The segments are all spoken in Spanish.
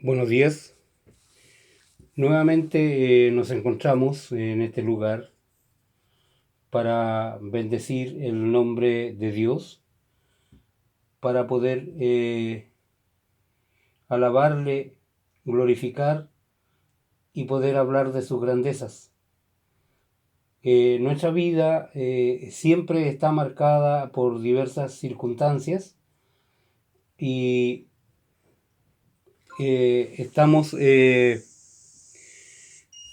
Buenos días. Nuevamente nos encontramos en este lugar para bendecir el nombre de Dios, para poder alabarle, glorificar y poder hablar de sus grandezas. Nuestra vida siempre está marcada por diversas circunstancias y estamos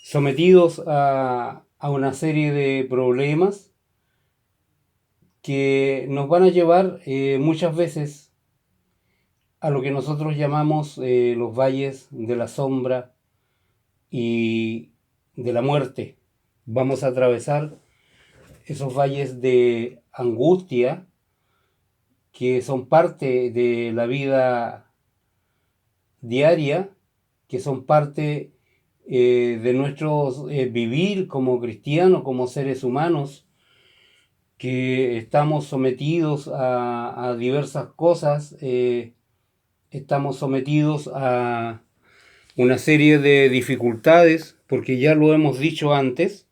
sometidos a una serie de problemas que nos van a llevar muchas veces a lo que nosotros llamamos los valles de la sombra y de la muerte. Vamos a atravesar esos valles de angustia que son parte de la vida diaria, que son parte de nuestro vivir como cristianos, como seres humanos, que estamos sometidos a diversas cosas, estamos sometidos a una serie de dificultades, porque ya lo hemos dicho antes,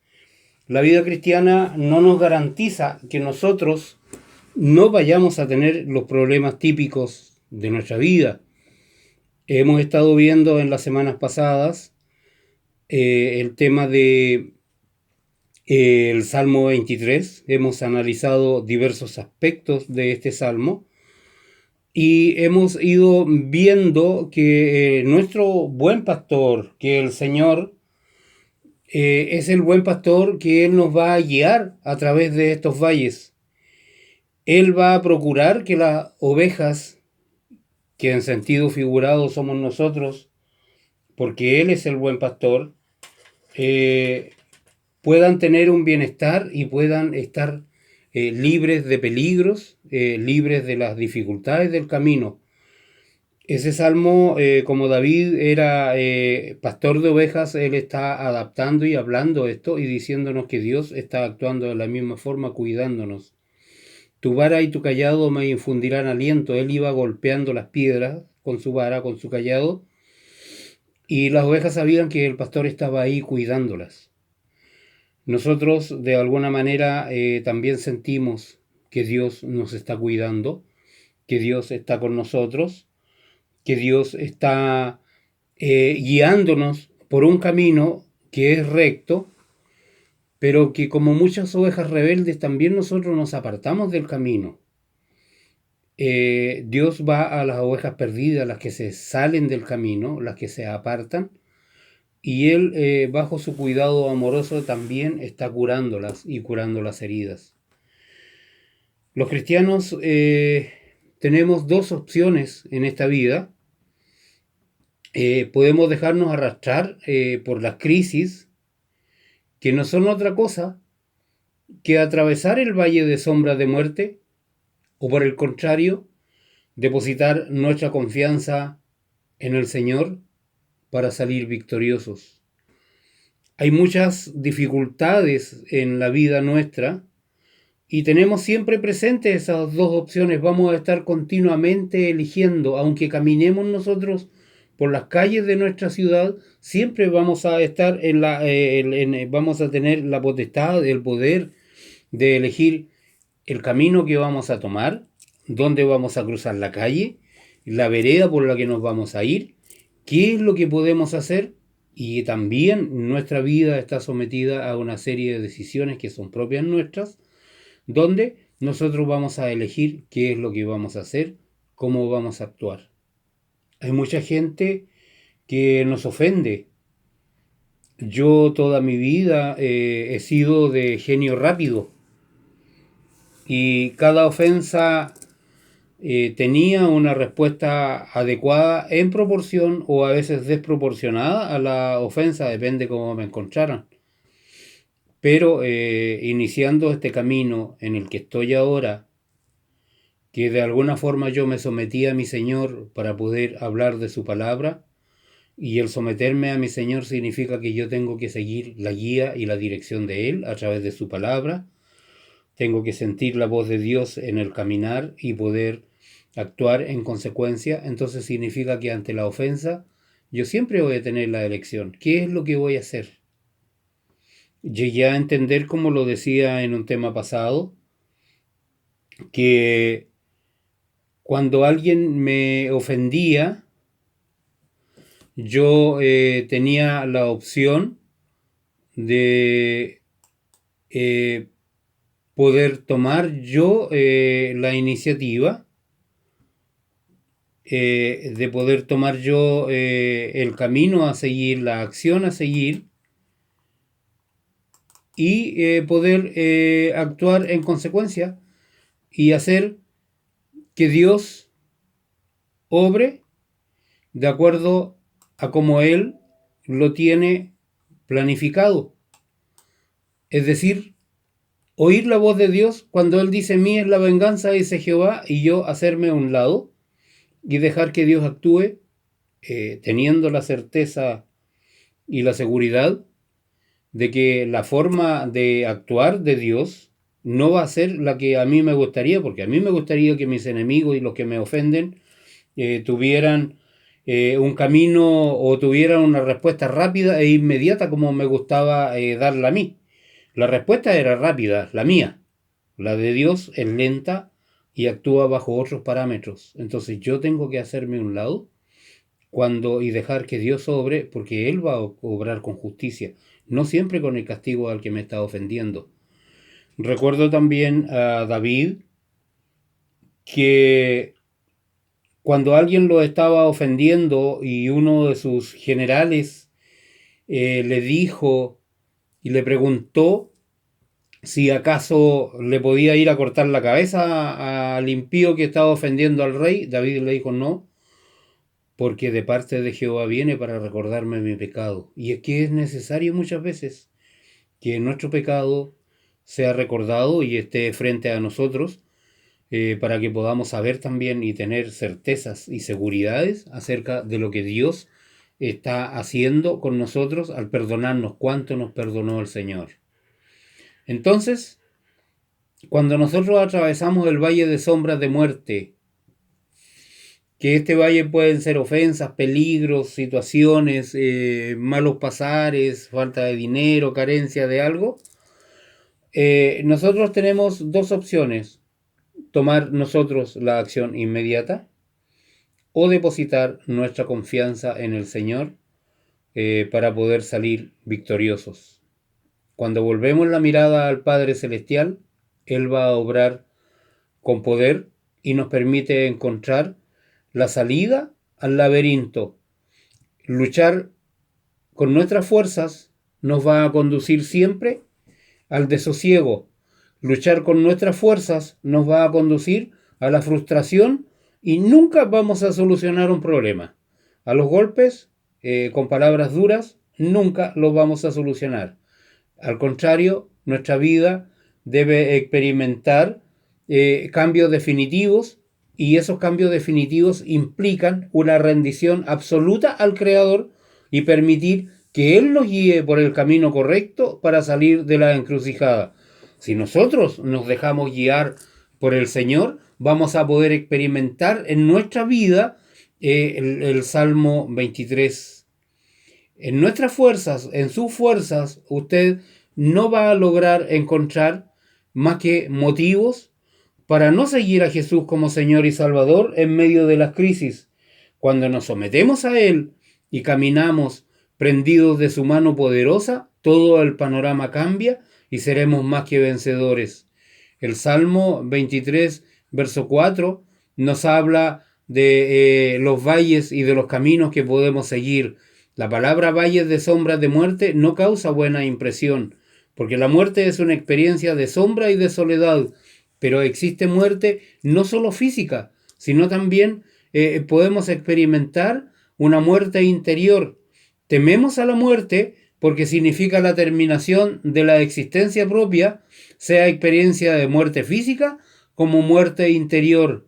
la vida cristiana no nos garantiza que nosotros no vayamos a tener los problemas típicos de nuestra vida. Hemos estado viendo en las semanas pasadas el tema de el Salmo 23, hemos analizado diversos aspectos de este Salmo y hemos ido viendo que nuestro buen pastor, que el Señor, es el buen pastor que Él nos va a guiar a través de estos valles. Él va a procurar que las ovejas, que en sentido figurado somos nosotros, porque Él es el buen pastor, eh, puedan tener un bienestar y puedan estar libres de peligros, libres de las dificultades del camino. Ese salmo, como David era pastor de ovejas, él está adaptando y hablando esto y diciéndonos que Dios está actuando de la misma forma, cuidándonos. Tu vara y tu callado me infundirán aliento. Él iba golpeando las piedras con su vara, con su callado, y las ovejas sabían que el pastor estaba ahí cuidándolas. Nosotros de alguna manera también sentimos que Dios nos está cuidando, que Dios está con nosotros, que Dios está guiándonos por un camino que es recto, pero que como muchas ovejas rebeldes también nosotros nos apartamos del camino. Dios va a las ovejas perdidas, las que se salen del camino, las que se apartan, y Él, bajo su cuidado amoroso, también está curándolas y curando las heridas. Los cristianos tenemos dos opciones en esta vida. Podemos dejarnos arrastrar por las crisis, que no son otra cosa que atravesar el valle de sombra de muerte, o por el contrario, depositar nuestra confianza en el Señor para salir victoriosos. Hay muchas dificultades en la vida nuestra y tenemos siempre presentes esas dos opciones. Vamos a estar continuamente eligiendo, aunque caminemos nosotros por las calles de nuestra ciudad, siempre vamos a estar vamos a tener la potestad, el poder de elegir el camino que vamos a tomar, dónde vamos a cruzar la calle, la vereda por la que nos vamos a ir, qué es lo que podemos hacer, y también nuestra vida está sometida a una serie de decisiones que son propias nuestras, donde nosotros vamos a elegir qué es lo que vamos a hacer, cómo vamos a actuar. Hay mucha gente que nos ofende. Yo toda mi vida he sido de genio rápido y cada ofensa tenía una respuesta adecuada en proporción o a veces desproporcionada a la ofensa, depende cómo me encontraran. Pero iniciando este camino en el que estoy ahora, que de alguna forma yo me sometí a mi Señor para poder hablar de su palabra, y el someterme a mi Señor significa que yo tengo que seguir la guía y la dirección de Él a través de su palabra, tengo que sentir la voz de Dios en el caminar y poder actuar en consecuencia. Entonces significa que ante la ofensa yo siempre voy a tener la elección. ¿Qué es lo que voy a hacer? Llegué a entender, como lo decía en un tema pasado, que cuando alguien me ofendía, yo tenía la opción de eh, poder tomar yo la iniciativa, de poder tomar yo el camino a seguir, la acción a seguir, y poder actuar en consecuencia y hacer que Dios obre de acuerdo a como Él lo tiene planificado. Es decir, oír la voz de Dios cuando Él dice: mía es la venganza, dice Jehová, y yo hacerme a un lado y dejar que Dios actúe, teniendo la certeza y la seguridad de que la forma de actuar de Dios no va a ser la que a mí me gustaría, porque a mí me gustaría que mis enemigos y los que me ofenden tuvieran un camino o tuvieran una respuesta rápida e inmediata, como me gustaba darla a mí. La respuesta era rápida, la mía. La de Dios es lenta y actúa bajo otros parámetros. Entonces yo tengo que hacerme un lado y dejar que Dios obre, porque Él va a obrar con justicia, no siempre con el castigo al que me está ofendiendo. Recuerdo también a David, que cuando alguien lo estaba ofendiendo y uno de sus generales le dijo y le preguntó si acaso le podía ir a cortar la cabeza al impío que estaba ofendiendo al rey, David le dijo: no, porque de parte de Jehová viene para recordarme mi pecado. Y es que es necesario muchas veces que nuestro pecado sea recordado y esté frente a nosotros, para que podamos saber también y tener certezas y seguridades acerca de lo que Dios está haciendo con nosotros al perdonarnos, cuánto nos perdonó el Señor. Entonces, cuando nosotros atravesamos el valle de sombras de muerte, que este valle pueden ser ofensas, peligros, situaciones, malos pasares, falta de dinero, carencia de algo, nosotros tenemos dos opciones: tomar nosotros la acción inmediata o depositar nuestra confianza en el Señor para poder salir victoriosos. Cuando volvemos la mirada al Padre Celestial, Él va a obrar con poder y nos permite encontrar la salida al laberinto. Luchar con nuestras fuerzas nos va a conducir siempre al desosiego. Luchar con nuestras fuerzas nos va a conducir a la frustración y nunca vamos a solucionar un problema. A los golpes, con palabras duras, nunca los vamos a solucionar. Al contrario, nuestra vida debe experimentar cambios definitivos, y esos cambios definitivos implican una rendición absoluta al Creador y permitir que Él nos guíe por el camino correcto para salir de la encrucijada. Si nosotros nos dejamos guiar por el Señor, vamos a poder experimentar en nuestra vida el Salmo 23. En nuestras fuerzas, en sus fuerzas, usted no va a lograr encontrar más que motivos para no seguir a Jesús como Señor y Salvador en medio de las crisis. Cuando nos sometemos a Él y caminamos prendidos de su mano poderosa, todo el panorama cambia y seremos más que vencedores. El Salmo 23, verso 4, nos habla de los valles y de los caminos que podemos seguir. La palabra valles de sombras de muerte no causa buena impresión, porque la muerte es una experiencia de sombra y de soledad, pero existe muerte no solo física, sino también podemos experimentar una muerte interior. Tememos a la muerte porque significa la terminación de la existencia propia, sea experiencia de muerte física como muerte interior.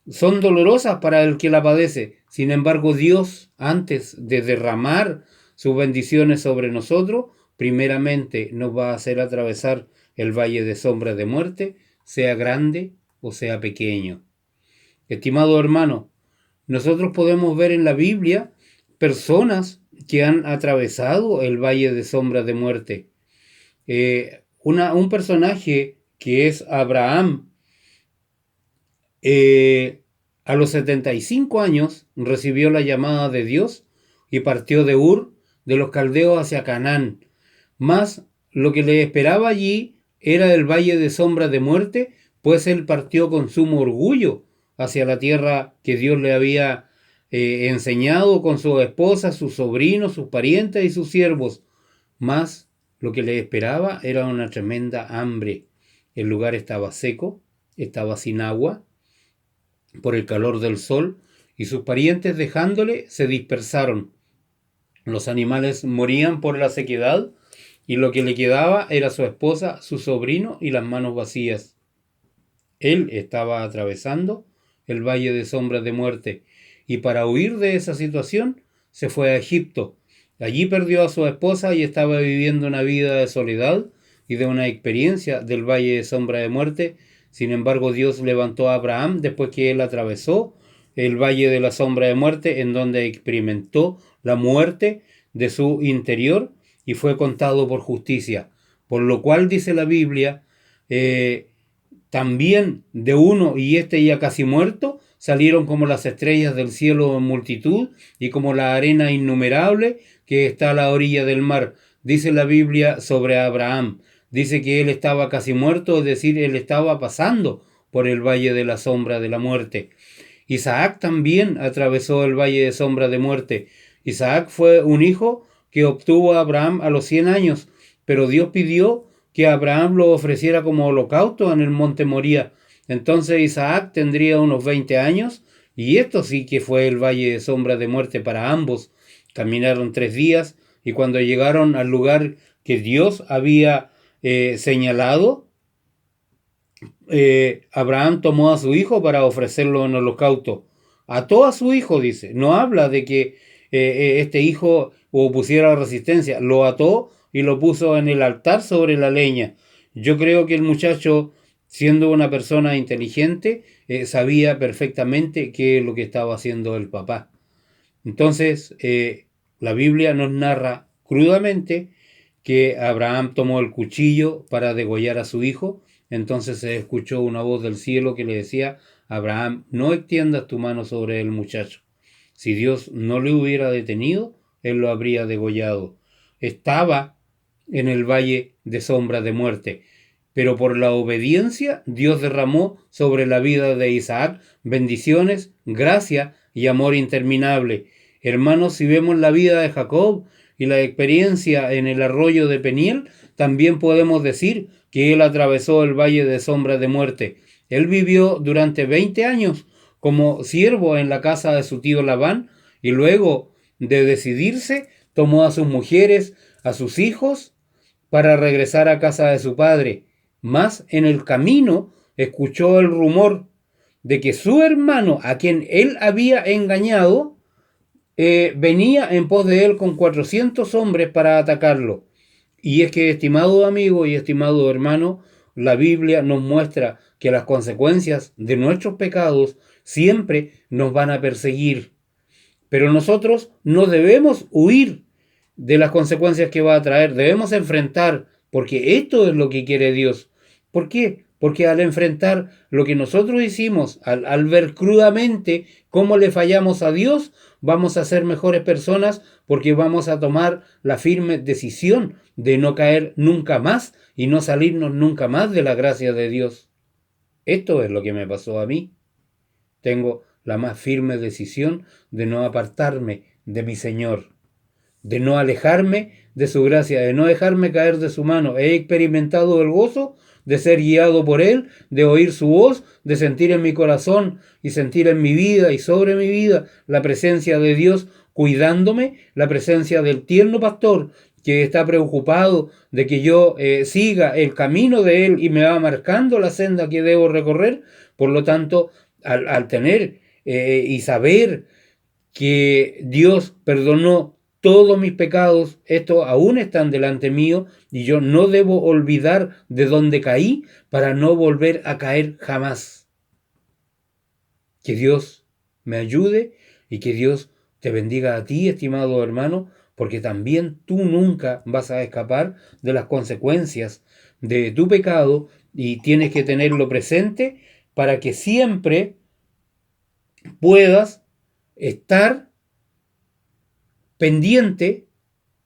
Son dolorosas para el que la padece. Sin embargo, Dios, antes de derramar sus bendiciones sobre nosotros, primeramente nos va a hacer atravesar el valle de sombras de muerte, sea grande o sea pequeño. Estimado hermano, nosotros podemos ver en la Biblia personas que han atravesado el valle de sombra de muerte. Un personaje que es Abraham, a los 75 años recibió la llamada de Dios y partió de Ur de los caldeos hacia Canaán. Mas lo que le esperaba allí era el valle de sombra de muerte, pues él partió con sumo orgullo hacia la tierra que Dios le había enseñado, con su esposa, sus sobrinos, sus parientes y sus siervos. Mas lo que le esperaba era una tremenda hambre. El lugar estaba seco, estaba sin agua por el calor del sol, y sus parientes, dejándole, se dispersaron. Los animales morían por la sequedad, y lo que le quedaba era su esposa, su sobrino y las manos vacías. Él estaba atravesando el valle de sombras de muerte, y para huir de esa situación se fue a Egipto. Allí perdió a su esposa y estaba viviendo una vida de soledad y de una experiencia del valle de sombra de muerte. Sin embargo, Dios levantó a Abraham después que él atravesó el valle de la sombra de muerte, en donde experimentó la muerte de su interior y fue contado por justicia. Por lo cual dice la Biblia, también de uno, y este ya casi muerto, salieron como las estrellas del cielo en multitud y como la arena innumerable que está a la orilla del mar. Dice la Biblia sobre Abraham. Dice que él estaba casi muerto, es decir, él estaba pasando por el valle de la sombra de la muerte. Isaac también atravesó el valle de sombra de muerte. Isaac fue un hijo que obtuvo a Abraham a los 100 años, pero Dios pidió que Abraham lo ofreciera como holocausto en el monte Moría. Entonces Isaac tendría unos 20 años, y esto sí que fue el valle de sombra de muerte para ambos. Caminaron 3 días, y cuando llegaron al lugar que Dios había señalado, Abraham tomó a su hijo para ofrecerlo en holocausto. Ató a su hijo, dice. No habla de que este hijo opusiera resistencia. Lo ató y lo puso en el altar sobre la leña. Yo creo que el muchacho, siendo una persona inteligente, sabía perfectamente qué es lo que estaba haciendo el papá. Entonces, la Biblia nos narra crudamente que Abraham tomó el cuchillo para degollar a su hijo. Entonces se escuchó una voz del cielo que le decía: Abraham, no extiendas tu mano sobre el muchacho. Si Dios no le hubiera detenido, él lo habría degollado. Estaba en el valle de sombra de muerte, pero por la obediencia Dios derramó sobre la vida de Isaac bendiciones, gracia y amor interminable. Hermanos, si vemos la vida de Jacob y la experiencia en el arroyo de Peniel, también podemos decir que él atravesó el valle de sombra de muerte. Él vivió durante 20 años como siervo en la casa de su tío Labán, y luego de decidirse tomó a sus mujeres, a sus hijos, para regresar a casa de su padre. Mas en el camino escuchó el rumor de que su hermano, a quien él había engañado, venía en pos de él con 400 hombres para atacarlo. Y es que, estimado amigo y estimado hermano, la Biblia nos muestra que las consecuencias de nuestros pecados siempre nos van a perseguir. Pero nosotros no debemos huir de las consecuencias que va a traer, debemos enfrentar, porque esto es lo que quiere Dios. ¿Por qué? Porque al enfrentar lo que nosotros hicimos, al ver crudamente cómo le fallamos a Dios, vamos a ser mejores personas, porque vamos a tomar la firme decisión de no caer nunca más y no salirnos nunca más de la gracia de Dios. Esto es lo que me pasó a mí. Tengo la más firme decisión de no apartarme de mi Señor, de no alejarme de su gracia, de no dejarme caer de su mano. He experimentado el gozo de ser guiado por Él, de oír su voz, de sentir en mi corazón y sentir en mi vida y sobre mi vida la presencia de Dios cuidándome, la presencia del tierno pastor que está preocupado de que yo siga el camino de Él y me va marcando la senda que debo recorrer. Por lo tanto, al tener y saber que Dios perdonó todos mis pecados, estos aún están delante mío, y yo no debo olvidar de dónde caí para no volver a caer jamás. Que Dios me ayude y que Dios te bendiga a ti, estimado hermano, porque también tú nunca vas a escapar de las consecuencias de tu pecado y tienes que tenerlo presente para que siempre puedas estar pendiente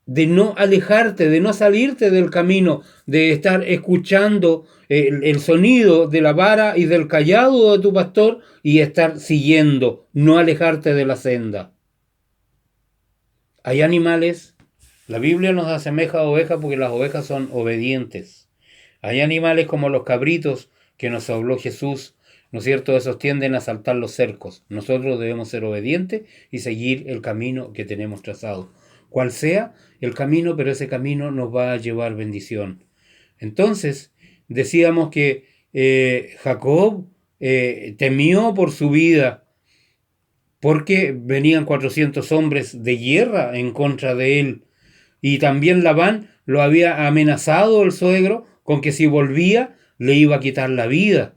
de no alejarte, de no salirte del camino, de estar escuchando el sonido de la vara y del cayado de tu pastor y estar siguiendo, no alejarte de la senda. Hay animales, la Biblia nos asemeja a ovejas porque las ovejas son obedientes. Hay animales como los cabritos que nos habló Jesús, ¿no es cierto? Esos tienden a saltar los cercos. Nosotros debemos ser obedientes y seguir el camino que tenemos trazado. Cual sea el camino, pero ese camino nos va a llevar bendición. Entonces, decíamos que Jacob temió por su vida porque venían 400 hombres de guerra en contra de él. Y también Labán lo había amenazado el suegro con que si volvía le iba a quitar la vida.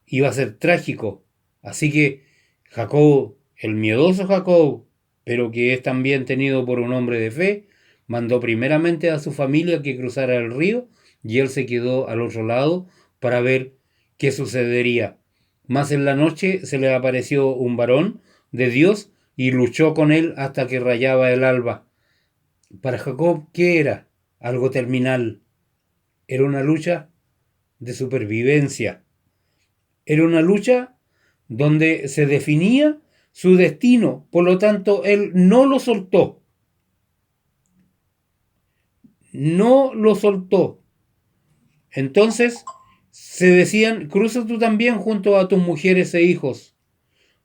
Iba a ser trágico. Así que Jacob, el miedoso Jacob, pero que es también tenido por un hombre de fe, mandó primeramente a su familia que cruzara el río y él se quedó al otro lado para ver qué sucedería. Más en la noche se le apareció un varón de Dios y luchó con él hasta que rayaba el alba. Para Jacob, ¿qué era? Algo terminal. Era una lucha de supervivencia. Era una lucha donde se definía su destino. Por lo tanto, él no lo soltó. No lo soltó. Entonces, se decían, cruza tú también junto a tus mujeres e hijos.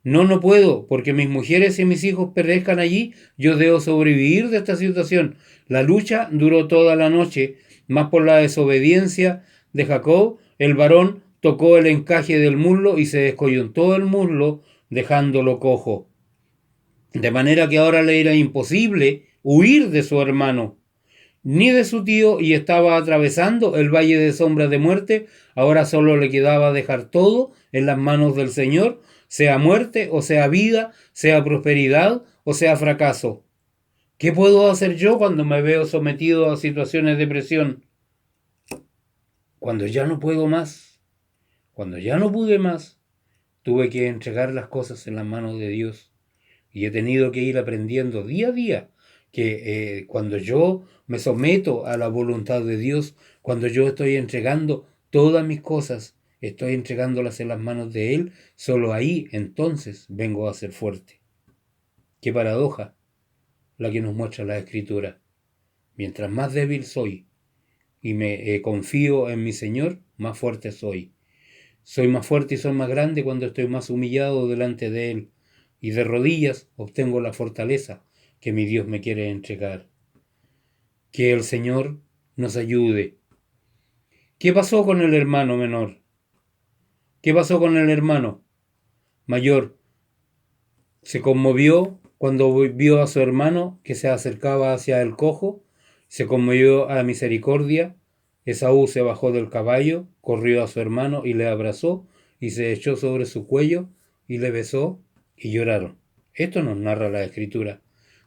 No, no puedo, porque mis mujeres y mis hijos perezcan allí, yo debo sobrevivir de esta situación. La lucha duró toda la noche, más por la desobediencia de Jacob, el varón tocó el encaje del muslo y se descoyuntó el muslo, dejándolo cojo. De manera que ahora le era imposible huir de su hermano, ni de su tío, y estaba atravesando el valle de sombras de muerte. Ahora solo le quedaba dejar todo en las manos del Señor, sea muerte o sea vida, sea prosperidad o sea fracaso. ¿Qué puedo hacer yo cuando me veo sometido a situaciones de presión? Cuando ya no puedo más, cuando ya no pude más, tuve que entregar las cosas en las manos de Dios. Y he tenido que ir aprendiendo día a día que cuando yo me someto a la voluntad de Dios, cuando yo estoy entregando todas mis cosas, estoy entregándolas en las manos de Él, solo ahí entonces vengo a ser fuerte. Qué paradoja la que nos muestra la Escritura. Mientras más débil soy y me confío en mi Señor, más fuerte soy. Soy más fuerte y soy más grande cuando estoy más humillado delante de Él, y de rodillas obtengo la fortaleza que mi Dios me quiere entregar. Que el Señor nos ayude. ¿Qué pasó con el hermano menor? ¿Qué pasó con el hermano mayor? Se conmovió cuando vio a su hermano que se acercaba hacia el cojo, se conmovió a la misericordia. Esaú se bajó del caballo, corrió a su hermano y le abrazó y se echó sobre su cuello y le besó y lloraron. Esto nos narra la Escritura.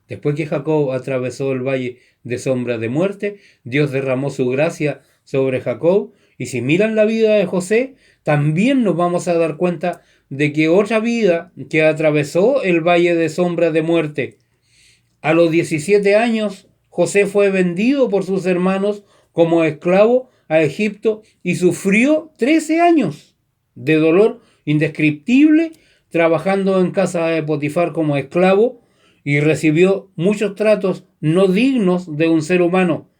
Después que Jacob atravesó el valle de sombra de muerte, Dios derramó su gracia sobre Jacob, y si miran la vida de José, también nos vamos a dar cuenta de que otra vida que atravesó el valle de sombra de muerte. A los 17 años, José fue vendido por sus hermanos como esclavo a Egipto y sufrió 13 años de dolor indescriptible trabajando en casa de Potifar como esclavo, y recibió muchos tratos no dignos de un ser humano.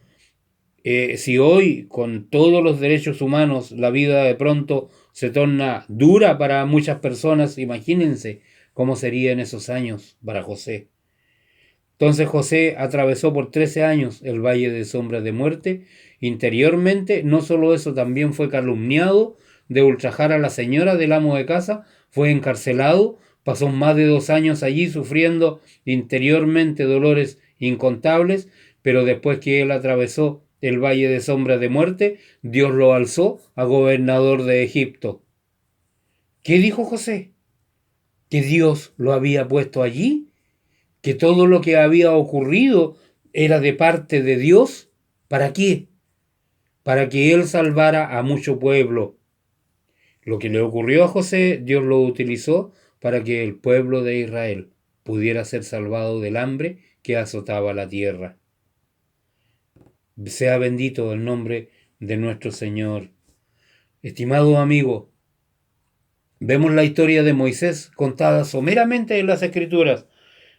Si hoy, con todos los derechos humanos, la vida de pronto se torna dura para muchas personas, imagínense cómo sería en esos años para José. Entonces José atravesó por 13 años el valle de sombras de muerte. Interiormente, no solo eso, también fue calumniado de ultrajar a la señora del amo de casa, fue encarcelado, pasó más de 2 años allí sufriendo interiormente dolores incontables, pero después que él atravesó el valle de sombras de muerte, Dios lo alzó a gobernador de Egipto. ¿Qué dijo José? Que Dios lo había puesto allí que todo lo que había ocurrido era de parte de Dios. ¿Para qué? Para que Él salvara a mucho pueblo. Lo que le ocurrió a José, Dios lo utilizó para que el pueblo de Israel pudiera ser salvado del hambre que azotaba la tierra. Sea bendito el nombre de nuestro Señor. Estimado amigo, vemos la historia de Moisés contada someramente en las Escrituras.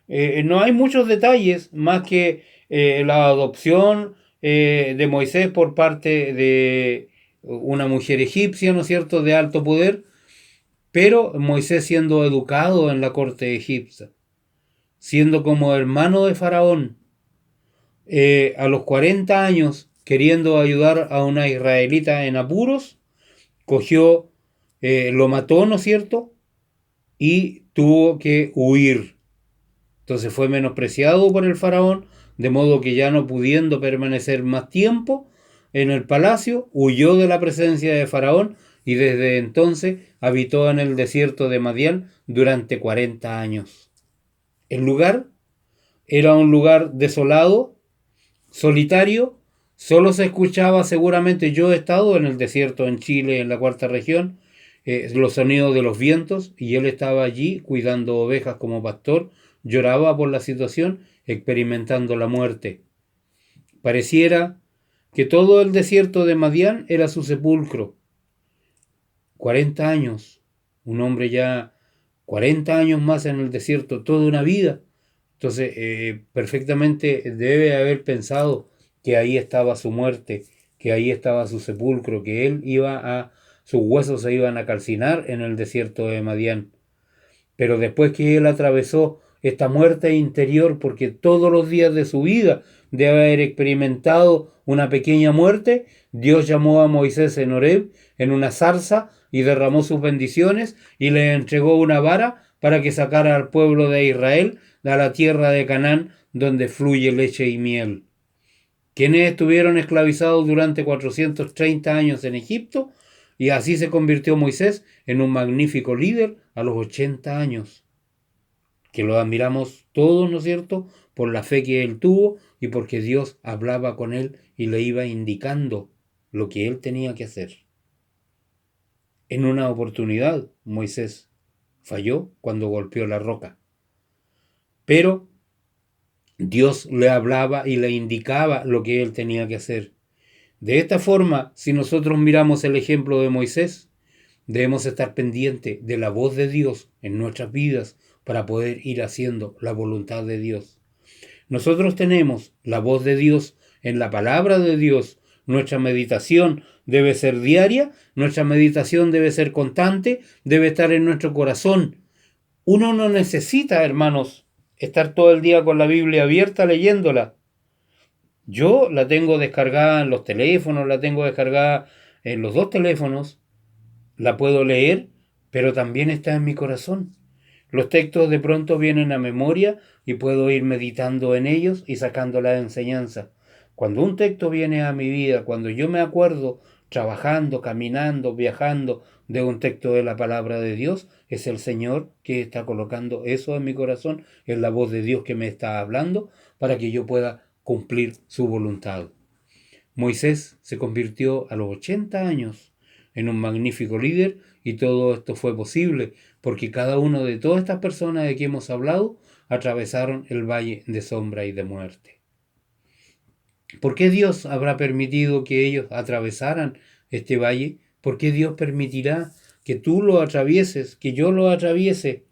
No hay muchos detalles más que la adopción de Moisés por parte de una mujer egipcia, ¿no es cierto?, de alto poder, pero Moisés siendo educado en la corte egipcia, siendo como hermano de Faraón, a los 40 años, queriendo ayudar a una israelita en apuros, cogió, lo mató, ¿no es cierto?, y tuvo que huir. Entonces fue menospreciado por el faraón, de modo que ya no pudiendo permanecer más tiempo en el palacio, huyó de la presencia de faraón y desde entonces habitó en el desierto de Madián durante 40 años. El lugar era un lugar desolado, solitario, solo se escuchaba, seguramente yo he estado en el desierto en Chile, en la cuarta región, los sonidos de los vientos, y él estaba allí cuidando ovejas como pastor, lloraba por la situación, experimentando la muerte. Pareciera que todo el desierto de Madián era su sepulcro. 40 años, un hombre ya 40 años más en el desierto, toda una vida. Entonces, perfectamente debe haber pensado que ahí estaba su muerte, que ahí estaba su sepulcro, que sus huesos se iban a calcinar en el desierto de Madián. Pero después que él atravesó esta muerte interior, porque todos los días de su vida debe haber experimentado una pequeña muerte, Dios llamó a Moisés en Horeb, en una zarza, y derramó sus bendiciones y le entregó una vara para que sacara al pueblo de Israel a la tierra de Canaán, donde fluye leche y miel. Quienes estuvieron esclavizados durante 430 años en Egipto, y así se convirtió Moisés en un magnífico líder a los 80 años, que lo admiramos todos, ¿no es cierto?, por la fe que él tuvo y porque Dios hablaba con él y le iba indicando lo que él tenía que hacer. En una oportunidad, Moisés falló cuando golpeó la roca, pero Dios le hablaba y le indicaba lo que él tenía que hacer. De esta forma, si nosotros miramos el ejemplo de Moisés, debemos estar pendientes de la voz de Dios en nuestras vidas para poder ir haciendo la voluntad de Dios. Nosotros tenemos la voz de Dios en la palabra de Dios. Nuestra meditación debe ser diaria, nuestra meditación debe ser constante, debe estar en nuestro corazón. Uno no necesita, hermanos, estar todo el día con la Biblia abierta leyéndola. Yo la tengo descargada en los teléfonos, la tengo descargada en los dos teléfonos, la puedo leer, pero también está en mi corazón. Los textos de pronto vienen a memoria y puedo ir meditando en ellos y sacando la enseñanza. Cuando un texto viene a mi vida, cuando yo me acuerdo trabajando, caminando, viajando de un texto de la palabra de Dios, es el Señor que está colocando eso en mi corazón, es la voz de Dios que me está hablando para que yo pueda cumplir su voluntad. Moisés se convirtió a los 80 años en un magnífico líder y todo esto fue posible porque cada uno de todas estas personas de que hemos hablado atravesaron el valle de sombra y de muerte. ¿Por qué Dios habrá permitido que ellos atravesaran este valle? ¿Por qué Dios permitirá que tú lo atravieses, que yo lo atraviese?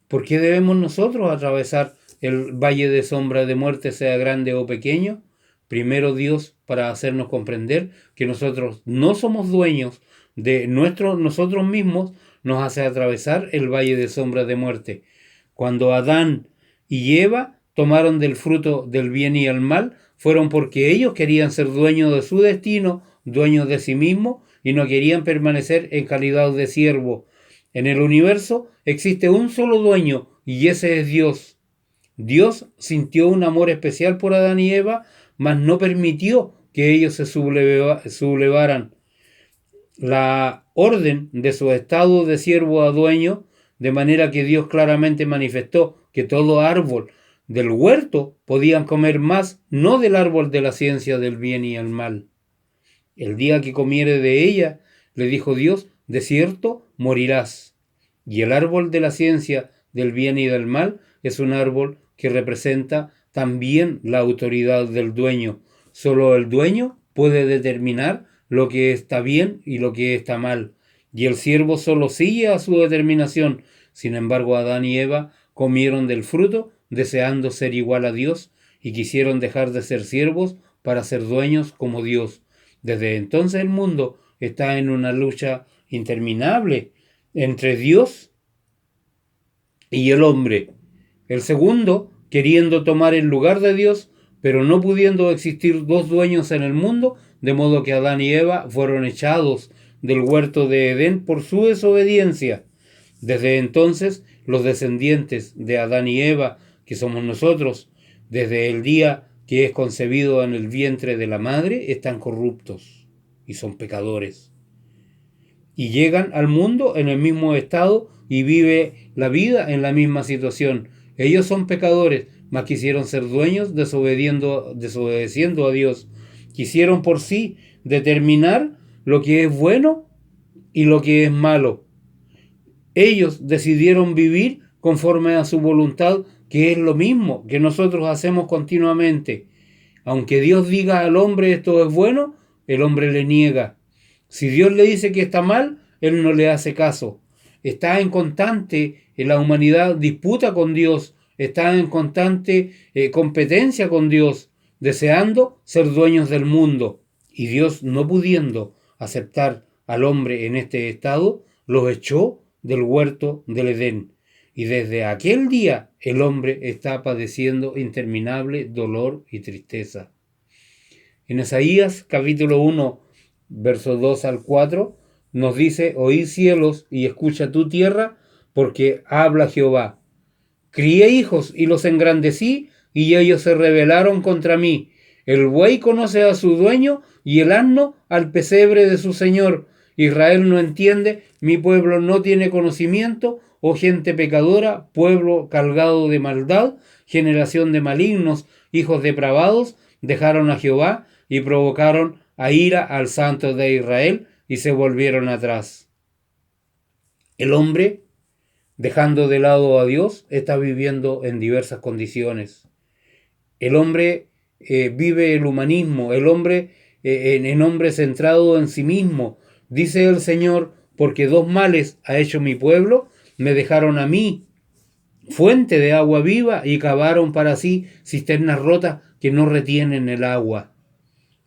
¿Por qué debemos nosotros atravesar el valle de sombra de muerte, sea grande o pequeño? Primero Dios para hacernos comprender que nosotros no somos dueños de nosotros mismos, nos hace atravesar el valle de sombra de muerte. Cuando Adán y Eva tomaron del fruto del bien y el mal, fueron porque ellos querían ser dueños de su destino, dueños de sí mismos, y no querían permanecer en calidad de siervo. En el universo existe un solo dueño, y ese es Dios. Dios sintió un amor especial por Adán y Eva, mas no permitió que ellos se sublevaran. La orden de su estado de siervo a dueño, de manera que Dios claramente manifestó que todo árbol del huerto podían comer, más no del árbol de la ciencia del bien y el mal. El día que comiere de ella, le dijo Dios, de cierto morirás. Y el árbol de la ciencia del bien y del mal es un árbol que representa también la autoridad del dueño. Solo el dueño puede determinar lo que está bien y lo que está mal. Y el siervo solo sigue a su determinación. Sin embargo, Adán y Eva comieron del fruto, deseando ser igual a Dios, y quisieron dejar de ser siervos para ser dueños como Dios. Desde entonces el mundo está en una lucha interminable entre Dios y el hombre. El segundo, queriendo tomar el lugar de Dios, pero no pudiendo existir dos dueños en el mundo, de modo que Adán y Eva fueron echados del huerto de Edén por su desobediencia. Desde entonces, los descendientes de Adán y Eva, que somos nosotros, desde el día que es concebido en el vientre de la madre, están corruptos y son pecadores. Y llegan al mundo en el mismo estado y vive la vida en la misma situación. Ellos son pecadores, mas quisieron ser dueños desobedeciendo a Dios. Quisieron por sí determinar lo que es bueno y lo que es malo. Ellos decidieron vivir conforme a su voluntad, que es lo mismo que nosotros hacemos continuamente. Aunque Dios diga al hombre esto es bueno, el hombre le niega. Si Dios le dice que está mal, él no le hace caso. Está en constante en la humanidad disputa con Dios, está en constante competencia con Dios, deseando ser dueños del mundo. Y Dios, no pudiendo aceptar al hombre en este estado, los echó del huerto del Edén. Y desde aquel día el hombre está padeciendo interminable dolor y tristeza. En Isaías capítulo 1, versos 2 al 4, nos dice: oíd cielos y escucha tu tierra, porque habla Jehová. Crié hijos y los engrandecí, y ellos se rebelaron contra mí. El buey conoce a su dueño, y el asno al pesebre de su señor. Israel no entiende, mi pueblo no tiene conocimiento, oh gente pecadora, pueblo cargado de maldad, generación de malignos, hijos depravados, dejaron a Jehová y provocaron a ira al Santo de Israel y se volvieron atrás. El hombre, dejando de lado a Dios, está viviendo en diversas condiciones. El hombre vive el humanismo, el hombre en hombre centrado en sí mismo. Dice el Señor: porque dos males ha hecho mi pueblo, me dejaron a mí fuente de agua viva y cavaron para sí cisternas rotas que no retienen el agua.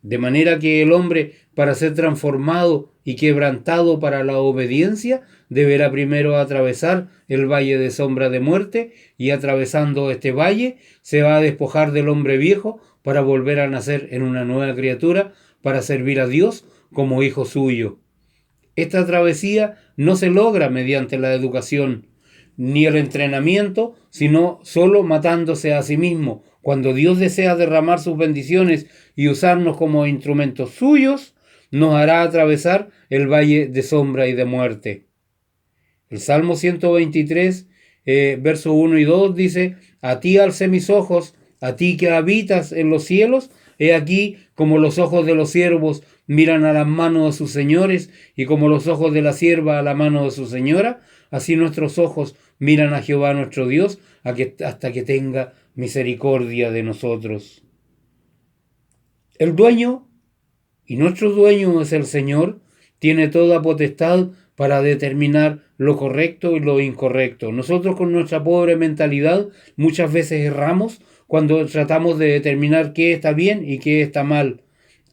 De manera que el hombre, para ser transformado y quebrantado para la obediencia, deberá primero atravesar el valle de sombra de muerte, y atravesando este valle se va a despojar del hombre viejo para volver a nacer en una nueva criatura, para servir a Dios como hijo suyo. Esta travesía no se logra mediante la educación ni el entrenamiento, sino solo matándose a sí mismo. Cuando Dios desea derramar sus bendiciones y usarnos como instrumentos suyos, nos hará atravesar el valle de sombra y de muerte. El Salmo 123, verso 1 y 2 dice: a ti alcé mis ojos, a ti que habitas en los cielos, he aquí como los ojos de los siervos miran a las manos de sus señores, y como los ojos de la sierva a la mano de su señora, así nuestros ojos miran a Jehová nuestro Dios, hasta que tenga misericordia de nosotros. El dueño, y nuestro dueño es el Señor, tiene toda potestad para determinar lo correcto y lo incorrecto. Nosotros, con nuestra pobre mentalidad, muchas veces erramos cuando tratamos de determinar qué está bien y qué está mal.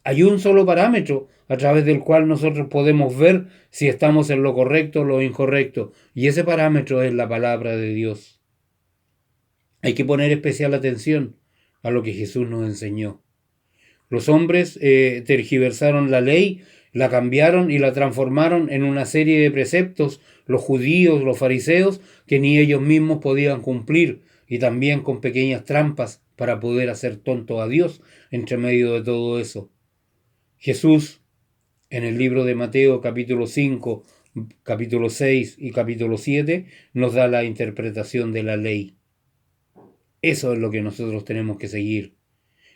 Hay un solo parámetro a través del cual nosotros podemos ver si estamos en lo correcto o lo incorrecto, y ese parámetro es la palabra de Dios. Hay que poner especial atención a lo que Jesús nos enseñó. Los hombres tergiversaron la ley, la cambiaron y la transformaron en una serie de preceptos, los judíos, los fariseos, que ni ellos mismos podían cumplir, y también con pequeñas trampas para poder hacer tonto a Dios entre medio de todo eso. Jesús, en el libro de Mateo capítulo 5, capítulo 6 y capítulo 7, nos da la interpretación de la ley. Eso es lo que nosotros tenemos que seguir.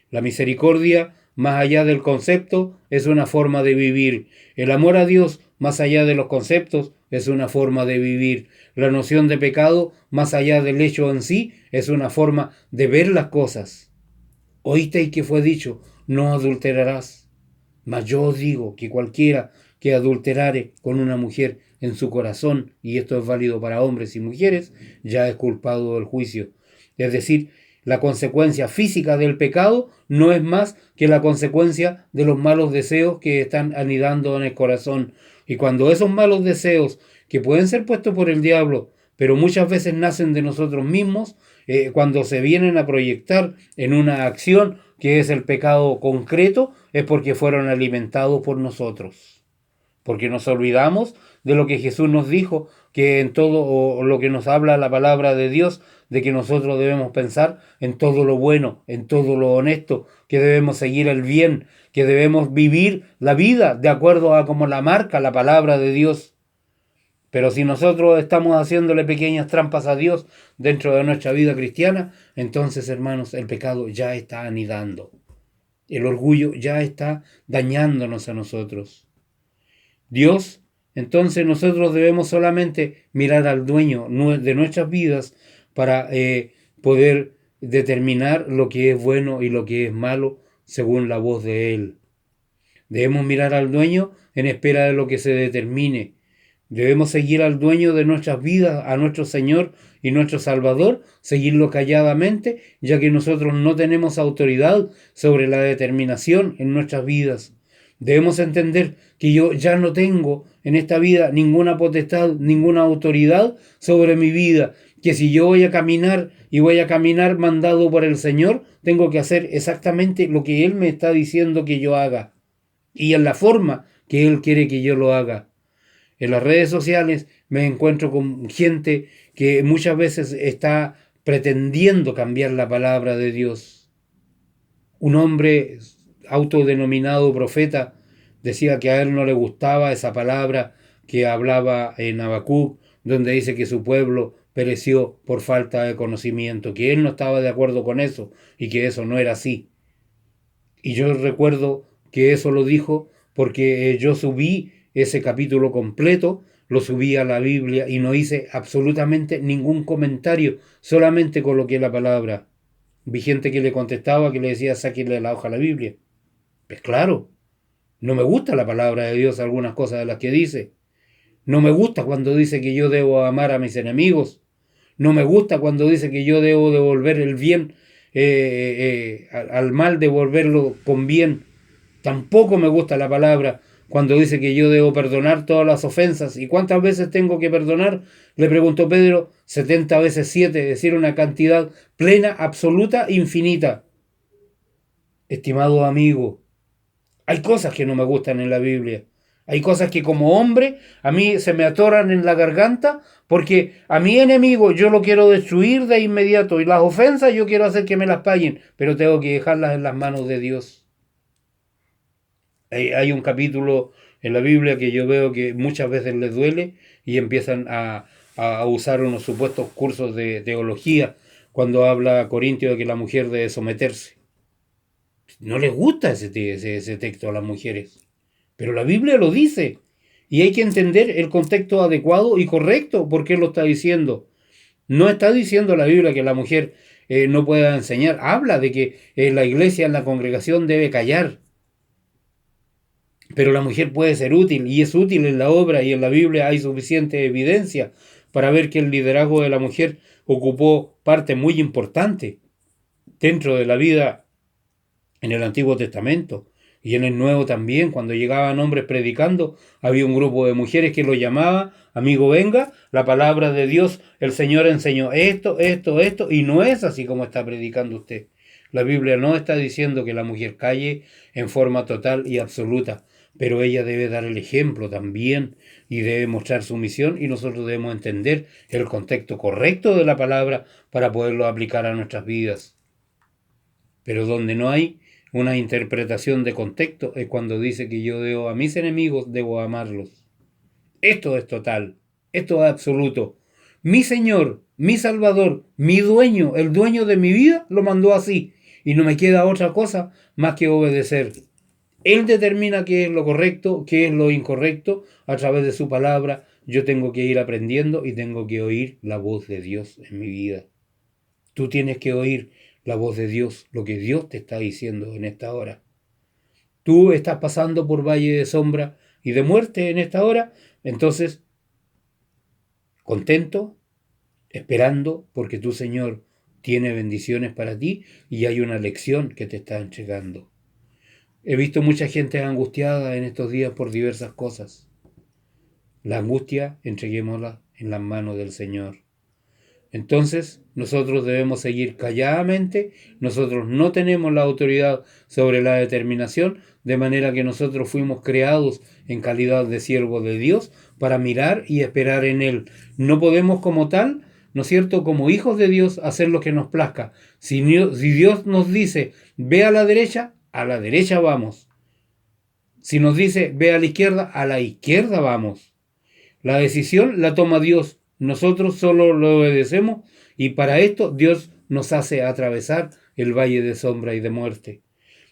La misericordia, más allá del concepto, es una forma de vivir. El amor a Dios, más allá de los conceptos, es una forma de vivir. La noción de pecado, más allá del hecho en sí, es una forma de ver las cosas. Oísteis que fue dicho, no adulterarás. Mas yo os digo que cualquiera que adulterare con una mujer en su corazón, y esto es válido para hombres y mujeres, ya es culpado del juicio. Es decir, la consecuencia física del pecado no es más que la consecuencia de los malos deseos que están anidando en el corazón. Y cuando esos malos deseos, que pueden ser puestos por el diablo, pero muchas veces nacen de nosotros mismos, cuando se vienen a proyectar en una acción que es el pecado concreto, es porque fueron alimentados por nosotros. Porque nos olvidamos de lo que Jesús nos dijo, que en todo o lo que nos habla la palabra de Dios, de que nosotros debemos pensar en todo lo bueno, en todo lo honesto, que debemos seguir el bien, que debemos vivir la vida de acuerdo a como la marca la palabra de Dios. Pero si nosotros estamos haciéndole pequeñas trampas a Dios dentro de nuestra vida cristiana, entonces, hermanos, el pecado ya está anidando. El orgullo ya está dañándonos a nosotros. Dios, entonces nosotros debemos solamente mirar al dueño de nuestras vidas para poder determinar lo que es bueno y lo que es malo según la voz de Él. Debemos mirar al dueño en espera de lo que se determine. Debemos seguir al dueño de nuestras vidas, a nuestro Señor y nuestro Salvador, seguirlo calladamente, ya que nosotros no tenemos autoridad sobre la determinación en nuestras vidas. Debemos entender que yo ya no tengo en esta vida ninguna potestad, ninguna autoridad sobre mi vida, que si yo voy a caminar y voy a caminar mandado por el Señor, tengo que hacer exactamente lo que Él me está diciendo que yo haga y en la forma que Él quiere que yo lo haga. En las redes sociales me encuentro con gente que muchas veces está pretendiendo cambiar la palabra de Dios. Un hombre autodenominado profeta decía que a él no le gustaba esa palabra que hablaba en Habacuc, donde dice que su pueblo pereció por falta de conocimiento, que él no estaba de acuerdo con eso y que eso no era así. Y yo recuerdo que eso lo dijo porque yo subí ese capítulo completo, lo subí a la Biblia y no hice absolutamente ningún comentario, solamente coloqué la palabra. Vi gente que le contestaba, que le decía, sáquenle la hoja a la Biblia. Pues claro, no me gusta la palabra de Dios, algunas cosas de las que dice. No me gusta cuando dice que yo debo amar a mis enemigos. No me gusta cuando dice que yo debo devolver el bien al mal, devolverlo con bien. Tampoco me gusta la palabra cuando dice que yo debo perdonar todas las ofensas. ¿Y cuántas veces tengo que perdonar? Le preguntó Pedro, 70 veces 7, es decir, una cantidad plena, absoluta, infinita. Estimado amigo, hay cosas que no me gustan en la Biblia. Hay cosas que como hombre a mí se me atoran en la garganta porque a mi enemigo yo lo quiero destruir de inmediato y las ofensas yo quiero hacer que me las paguen, pero tengo que dejarlas en las manos de Dios. Hay un capítulo en la Biblia que yo veo que muchas veces les duele y empiezan a usar unos supuestos cursos de teología cuando habla Corintio de que la mujer debe someterse. No les gusta ese texto a las mujeres, pero la Biblia lo dice y hay que entender el contexto adecuado y correcto por qué lo está diciendo. No está diciendo la Biblia que la mujer no pueda enseñar, habla de que la iglesia, en la congregación debe callar. Pero la mujer puede ser útil y es útil en la obra y en la Biblia hay suficiente evidencia para ver que el liderazgo de la mujer ocupó parte muy importante dentro de la vida en el Antiguo Testamento y en el Nuevo también. Cuando llegaban hombres predicando, había un grupo de mujeres que lo llamaba, amigo venga, la palabra de Dios, el Señor enseñó esto, y no es así como está predicando usted. La Biblia no está diciendo que la mujer calle en forma total y absoluta, pero ella debe dar el ejemplo también y debe mostrar su misión y nosotros debemos entender el contexto correcto de la palabra para poderlo aplicar a nuestras vidas. Pero donde no hay una interpretación de contexto es cuando dice que yo debo a mis enemigos, debo amarlos. Esto es total, esto es absoluto. Mi Señor, mi Salvador, mi dueño, el dueño de mi vida, lo mandó así. Y no me queda otra cosa más que obedecer. Él determina qué es lo correcto, qué es lo incorrecto, a través de su palabra. Yo tengo que ir aprendiendo y tengo que oír la voz de Dios en mi vida. Tú tienes que oír la voz de Dios, lo que Dios te está diciendo en esta hora. Tú estás pasando por valle de sombra y de muerte en esta hora, entonces, contento, esperando, porque tu Señor tiene bendiciones para ti y hay una lección que te está entregando. He visto mucha gente angustiada en estos días por diversas cosas. La angustia, entreguémosla en las manos del Señor. Entonces, nosotros debemos seguir calladamente, nosotros no tenemos la autoridad sobre la determinación, de manera que nosotros fuimos creados en calidad de siervos de Dios para mirar y esperar en Él. No podemos como tal, ¿no es cierto?, como hijos de Dios, hacer lo que nos plazca. Si Dios nos dice, ve a la derecha vamos. Si nos dice, ve a la izquierda vamos. La decisión la toma Dios. Nosotros solo lo obedecemos y para esto Dios nos hace atravesar el valle de sombra y de muerte.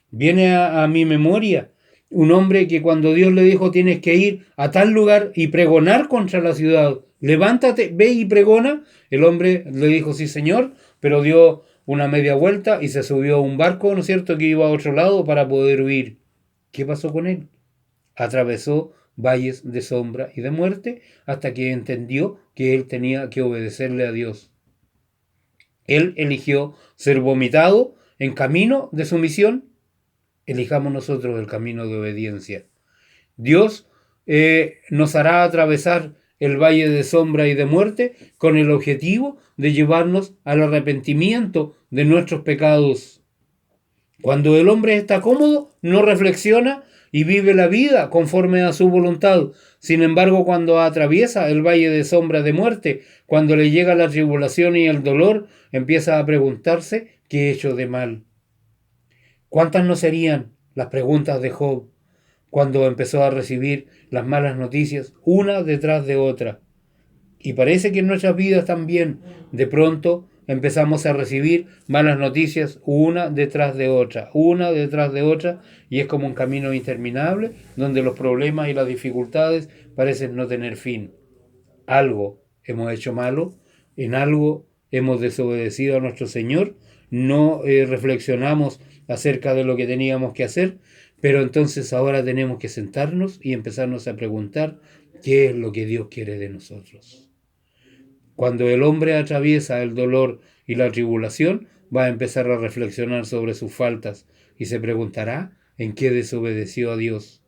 Viene a mi memoria un hombre que cuando Dios le dijo tienes que ir a tal lugar y pregonar contra la ciudad, levántate, ve y pregona, el hombre le dijo sí señor, pero dio una media vuelta y se subió a un barco, ¿no es cierto?, que iba a otro lado para poder huir. ¿Qué pasó con él? Atravesó valles de sombra y de muerte hasta que entendió que él tenía que obedecerle a Dios. Él eligió ser vomitado en camino de su misión. Elijamos nosotros el camino de obediencia. Dios nos hará atravesar el valle de sombra y de muerte con el objetivo de llevarnos al arrepentimiento de nuestros pecados. Cuando el hombre está cómodo, no reflexiona y vive la vida conforme a su voluntad. Sin embargo, cuando atraviesa el valle de sombra de muerte, cuando le llega la tribulación y el dolor, empieza a preguntarse qué he hecho de mal. ¿Cuántas no serían las preguntas de Job cuando empezó a recibir las malas noticias una detrás de otra? Y parece que en nuestras vidas también de pronto empezamos a recibir malas noticias una detrás de otra, y es como un camino interminable donde los problemas y las dificultades parecen no tener fin. Algo hemos hecho malo, en algo hemos desobedecido a nuestro Señor, no reflexionamos acerca de lo que teníamos que hacer, pero entonces ahora tenemos que sentarnos y empezarnos a preguntar qué es lo que Dios quiere de nosotros. Cuando el hombre atraviesa el dolor y la tribulación, va a empezar a reflexionar sobre sus faltas y se preguntará en qué desobedeció a Dios.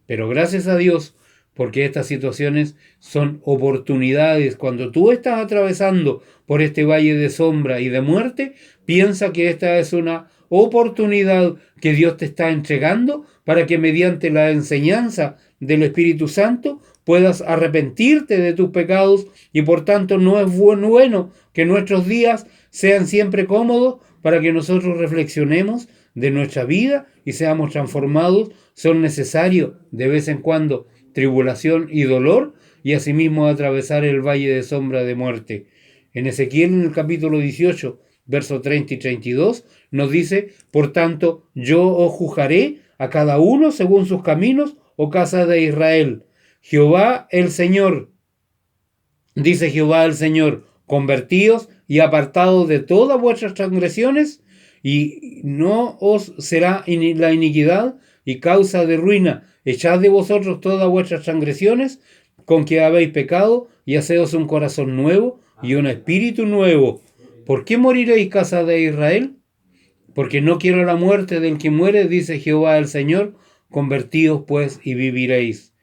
Pero gracias a Dios, porque estas situaciones son oportunidades. Cuando tú estás atravesando por este valle de sombra y de muerte, piensa que esta es una oportunidad que Dios te está entregando para que mediante la enseñanza del Espíritu Santo puedas arrepentirte de tus pecados y por tanto no es bueno que nuestros días sean siempre cómodos para que nosotros reflexionemos de nuestra vida y seamos transformados. Son necesarios de vez en cuando tribulación y dolor y asimismo atravesar el valle de sombra de muerte. En Ezequiel, en el capítulo 18, versos 30 y 32, nos dice, por tanto, yo os juzgaré a cada uno según sus caminos, oh casa de Israel. Jehová el Señor, dice Jehová el Señor, convertíos y apartados de todas vuestras transgresiones, y no os será la iniquidad y causa de ruina. Echad de vosotros todas vuestras transgresiones con que habéis pecado, y haceos un corazón nuevo y un espíritu nuevo. ¿Por qué moriréis, casa de Israel? Porque no quiero la muerte del que muere, dice Jehová el Señor. Convertíos pues y viviréis.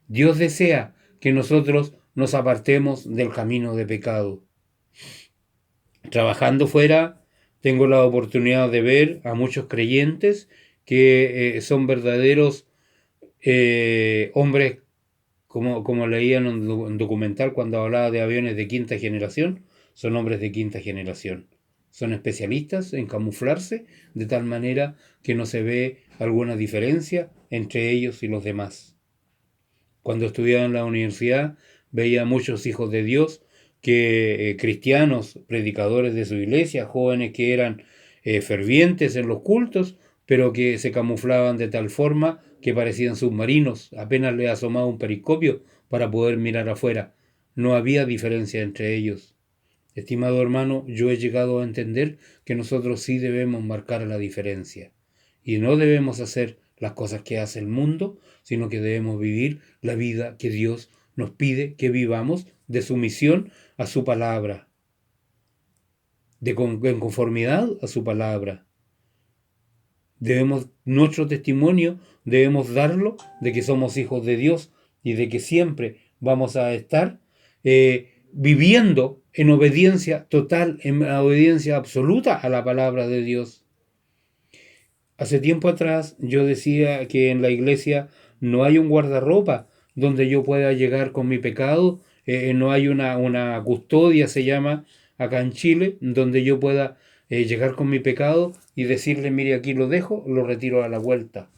Dios desea que nosotros nos apartemos del camino de pecado. Trabajando fuera, tengo la oportunidad de ver a muchos creyentes que son verdaderos hombres, como leía en un documental cuando hablaba de aviones de quinta generación, son hombres de quinta generación. Son especialistas en camuflarse de tal manera que no se ve alguna diferencia entre ellos y los demás. Cuando estudiaba en la universidad veía a muchos hijos de Dios que cristianos, predicadores de su iglesia, jóvenes que eran fervientes en los cultos, pero que se camuflaban de tal forma que parecían submarinos, apenas le asomaba un periscopio para poder mirar afuera. No había diferencia entre ellos. Estimado hermano, yo he llegado a entender que nosotros sí debemos marcar la diferencia. Y no debemos hacer las cosas que hace el mundo, sino que debemos vivir la vida que Dios nos pide que vivamos de sumisión a su palabra, en conformidad a su palabra. Nuestro testimonio debemos darlo de que somos hijos de Dios y de que siempre vamos a estar viviendo en obediencia total, en obediencia absoluta a la palabra de Dios. Hace tiempo atrás yo decía que en la iglesia no hay un guardarropa donde yo pueda llegar con mi pecado, no hay una custodia, se llama acá en Chile, donde yo pueda llegar con mi pecado y decirle, mire, aquí lo dejo, lo retiro a la vuelta.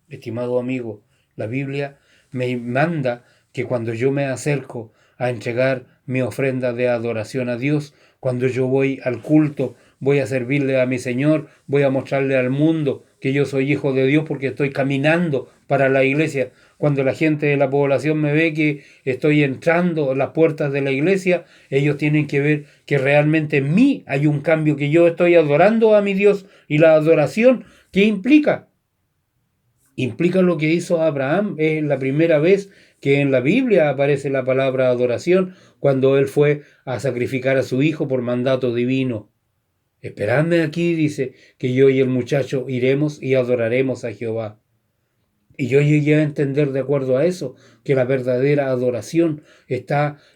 Estimado amigo, la Biblia me manda que cuando yo me acerco a entregar mi ofrenda de adoración a Dios, cuando yo voy al culto, voy a servirle a mi Señor, voy a mostrarle al mundo que yo soy hijo de Dios porque estoy caminando para la iglesia. Cuando la gente de la población me ve que estoy entrando a las puertas de la iglesia, ellos tienen que ver que realmente en mí hay un cambio, que yo estoy adorando a mi Dios. Y la adoración, ¿qué implica? Implica lo que hizo Abraham. Es la primera vez que en la Biblia aparece la palabra adoración, cuando él fue a sacrificar a su hijo por mandato divino. Esperadme aquí, dice, que yo y el muchacho iremos y adoraremos a Jehová. Y yo llegué a entender, de acuerdo a eso, que la verdadera adoración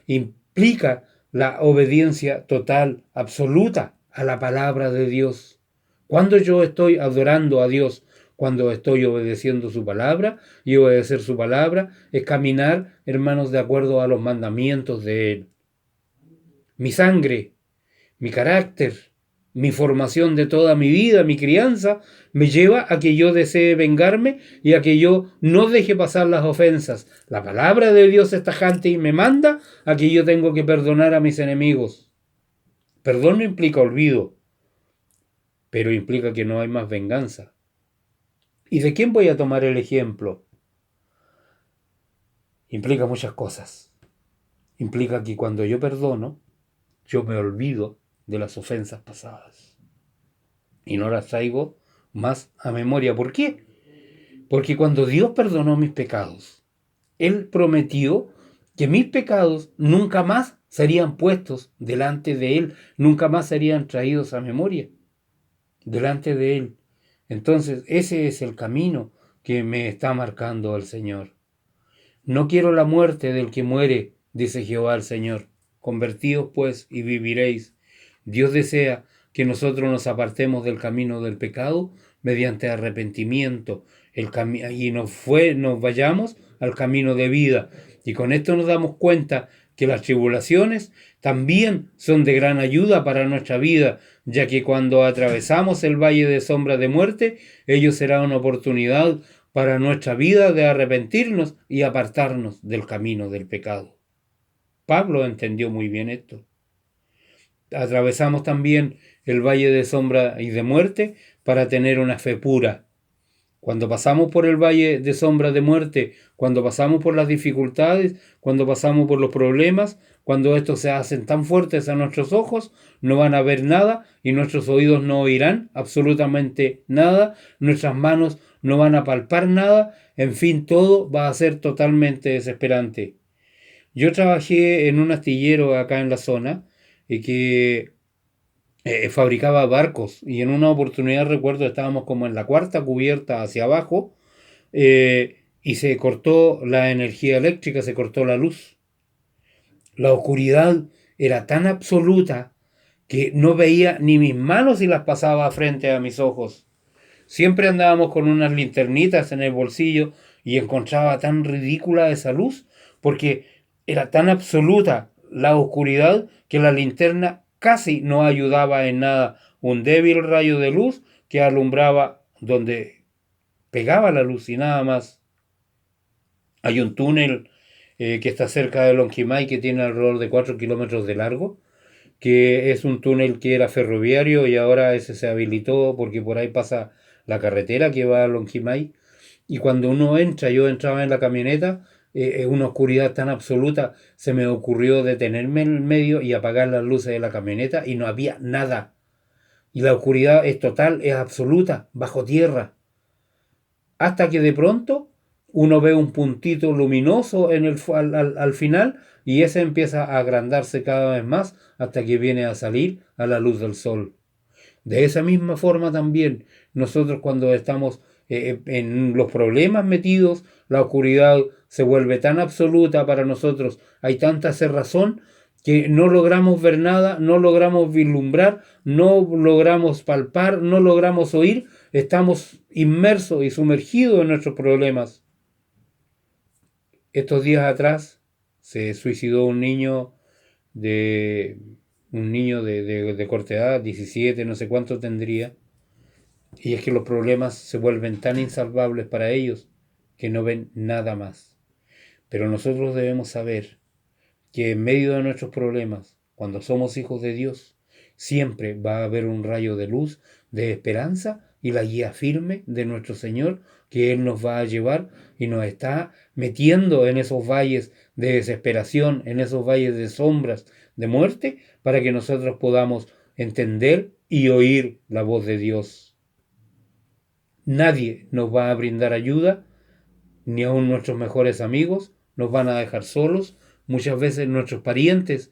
implica la obediencia total, absoluta a la palabra de Dios. Cuando yo estoy adorando a Dios, cuando estoy obedeciendo su palabra, y obedecer su palabra es caminar, hermanos, de acuerdo a los mandamientos de Él. Mi sangre, mi carácter, mi formación de toda mi vida, mi crianza, me lleva a que yo desee vengarme y a que yo no deje pasar las ofensas. La palabra de Dios es tajante y me manda a que yo tengo que perdonar a mis enemigos. Perdón no implica olvido, pero implica que no hay más venganza. ¿Y de quién voy a tomar el ejemplo? Implica muchas cosas. Implica que cuando yo perdono, yo me olvido de las ofensas pasadas y no las traigo más a memoria. ¿Por qué? Porque cuando Dios perdonó mis pecados, Él prometió que mis pecados nunca más serían puestos delante de Él, nunca más serían traídos a memoria delante de Él. Entonces, ese es el camino que me está marcando el Señor. No quiero la muerte del que muere, dice Jehová el Señor. Convertíos pues y viviréis. Dios desea que nosotros nos apartemos del camino del pecado mediante arrepentimiento y nos vayamos al camino de vida. Y con esto nos damos cuenta que las tribulaciones también son de gran ayuda para nuestra vida, ya que cuando atravesamos el valle de sombra de muerte, ello será una oportunidad para nuestra vida de arrepentirnos y apartarnos del camino del pecado. Pablo entendió muy bien esto. Atravesamos también el valle de sombra y de muerte para tener una fe pura. Cuando pasamos por el valle de sombra de muerte, cuando pasamos por las dificultades, cuando pasamos por los problemas, cuando estos se hacen tan fuertes a nuestros ojos, no van a ver nada y nuestros oídos no oirán absolutamente nada, nuestras manos no van a palpar nada, en fin, todo va a ser totalmente desesperante. Yo trabajé en un astillero acá en la zona que fabricaba barcos y en una oportunidad recuerdo estábamos como en la cuarta cubierta hacia abajo y se cortó la energía eléctrica, se cortó la luz. La oscuridad era tan absoluta que no veía ni mis manos y las pasaba frente a mis ojos. Siempre andábamos con unas linternitas en el bolsillo y encontraba tan ridícula esa luz porque era tan absoluta la oscuridad que la linterna casi no ayudaba en nada. Un débil rayo de luz que alumbraba donde pegaba la luz y nada más. Hay un túnel que está cerca de Lonquimay, que tiene alrededor de 4 kilómetros de largo, que es un túnel que era ferroviario y ahora ese se habilitó porque por ahí pasa la carretera que va a Lonquimay. Y cuando uno entra, yo entraba en la camioneta, una oscuridad tan absoluta, se me ocurrió detenerme en el medio y apagar las luces de la camioneta y no había nada. Y la oscuridad es total, es absoluta, bajo tierra. Hasta que de pronto uno ve un puntito luminoso al final y ese empieza a agrandarse cada vez más hasta que viene a salir a la luz del sol. De esa misma forma también, nosotros cuando estamos en los problemas metidos, la oscuridad se vuelve tan absoluta para nosotros, hay tanta cerrazón que no logramos ver nada, no logramos vislumbrar, no logramos palpar, no logramos oír, estamos inmersos y sumergidos en nuestros problemas. Estos días atrás se suicidó de un niño de corta edad, 17, no sé cuánto tendría, y es que los problemas se vuelven tan insalvables para ellos que no ven nada más. Pero nosotros debemos saber que en medio de nuestros problemas, cuando somos hijos de Dios, siempre va a haber un rayo de luz, de esperanza y la guía firme de nuestro Señor, que Él nos va a llevar y nos está metiendo en esos valles de desesperación, en esos valles de sombras, de muerte, para que nosotros podamos entender y oír la voz de Dios. Nadie nos va a brindar ayuda, ni aun nuestros mejores amigos nos van a dejar solos. Muchas veces nuestros parientes